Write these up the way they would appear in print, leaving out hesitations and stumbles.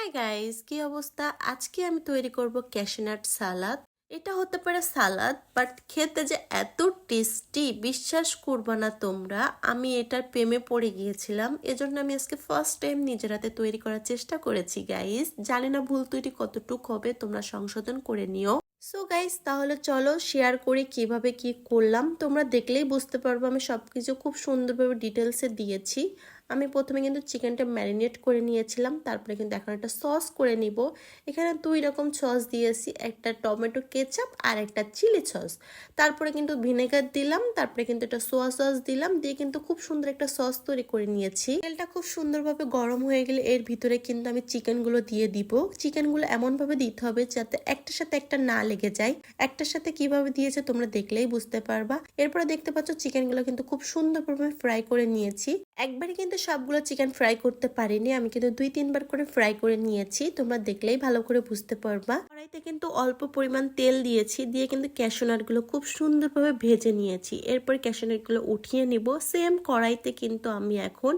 Hi guys, কি অবস্থা? আজকে আমি তৈরি করব ক্যাশনাট সালাদ। এটা হতে পারে সালাদ, বাট খেতে যে এত টেস্টি বিশ্বাস করবে না তোমরা। আমি এটার প্রেমে পড়ে গিয়েছিলাম, এজন্য আমি আজকে ফার্স্ট টাইম নিজের হাতে তৈরি করার চেষ্টা করেছি গাইস। জানি না ভুল ত্রুটি কতটুক হবে, তোমরা সংশোধন করে নিও। সো গাইস, তাহলে চলো শেয়ার করি কিভাবে কি করলাম। তোমরা দেখলেই বুঝতে পারবো আমি সবকিছু খুব সুন্দরভাবে ডিটেলসে দিয়েছি। আমি প্রথমে কিন্তু চিকেনটা ম্যারিনেট করে নিয়েছিলাম, তারপরে কিন্তু এখন একটা সস করে নিব। এখানে দুই রকম সস দিয়েছি, একটা টমেটো কেচাপ আর একটা চিলি সস। তারপরে কিন্তু ভিনেগার দিলাম, তারপরে কিন্তু একটা সোয়া সস দিলাম, দিয়ে কিন্তু খুব সুন্দর একটা সস তৈরি করে নিয়েছি। তেলটা খুব সুন্দরভাবে গরম হয়ে গেলে এর ভিতরে কিন্তু আমি চিকেনগুলো দিয়ে দিব। চিকেনগুলো এমনভাবে দিতে হবে যাতে একটার সাথে একটা না লেগে যায়। একটার সাথে কিভাবে দিয়েছে তোমরা দেখলেই বুঝতে পারবা। এরপরে দেখতে পাচ্ছ চিকেনগুলো কিন্তু খুব সুন্দরভাবে ফ্রাই করে নিয়েছি। একবারে কিন্তু সবগুলো চিকেন ফ্রাই করতে পারিনি, আমি কিন্তু 2-3 বার করে ফ্রাই করে নিয়েছি। তোমরা দেখলেই ভালো করে বুঝতে পারবা। কড়াইতে কিন্তু অল্প পরিমাণ তেল দিয়েছি, দিয়ে কিন্তু ক্যাশনাট গুলো খুব সুন্দরভাবে ভেজে নিয়েছি। এরপর ক্যাশনাট গুলো উঠিয়ে নিব। সেম কড়াইতে কিন্তু আমি এখন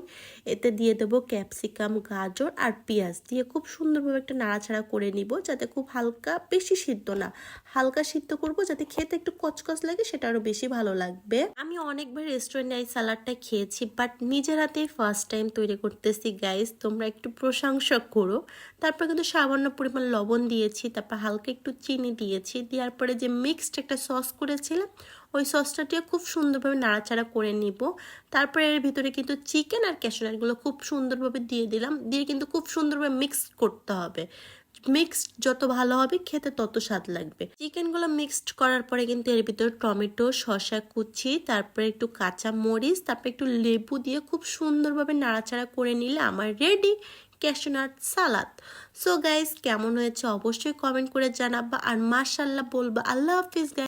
এতে দিয়ে দেবো ক্যাপসিকাম, গাজর আর পেঁয়াজ, দিয়ে খুব সুন্দরভাবে একটা নাড়াচাড়া করে নিব, যাতে খুব হালকা, বেশি সিদ্ধ না, হালকা সিদ্ধ করব, যাতে খেতে একটু কচকচ লাগে, সেটা আরো বেশি ভালো লাগবে। আমি অনেকবার রেস্টুরেন্টে এই সালাডটা খেয়েছি, বাট নিজের হাতেই ফার্স্ট টাইম তৈরি করতেছি গাইস। তোমরা একটু প্রশংসা করো। তারপর কিন্তু সামান্য পরিমাণ লবণ দিয়েছি, তারপর হালকা একটু চিনি দিয়েছি। দেওয়ার পরে যে মিক্সড একটা সস করেছিলাম, ওই সসটা দিয়ে খুব সুন্দরভাবে নাড়াচাড়া করে নিব। তারপরে এর ভিতরে কিন্তু চিকেন আর ক্যাশনাটগুলো খুব সুন্দরভাবে দিয়ে দিলাম, দিয়ে কিন্তু খুব সুন্দরভাবে মিক্স করতে হবে। মিক্সড যত ভালো হবে খেতে তত স্বাদ লাগবে। চিকেনগুলো মিক্সড করার পরে কিন্তু এর ভিতরে টমেটো, শসা কুচি, তারপরে একটু কাঁচা মরিচ, তারপরে একটু লেবু দিয়ে খুব সুন্দরভাবে নাড়াচাড়া করে নিলে আমার ready cashew nut salad. So guys, কেমন হয়েছে অবশ্যই কমেন্ট করে জানাবা, আর মাশাআল্লাহ বলবা। আল্লাহ হাফিজ গাইস।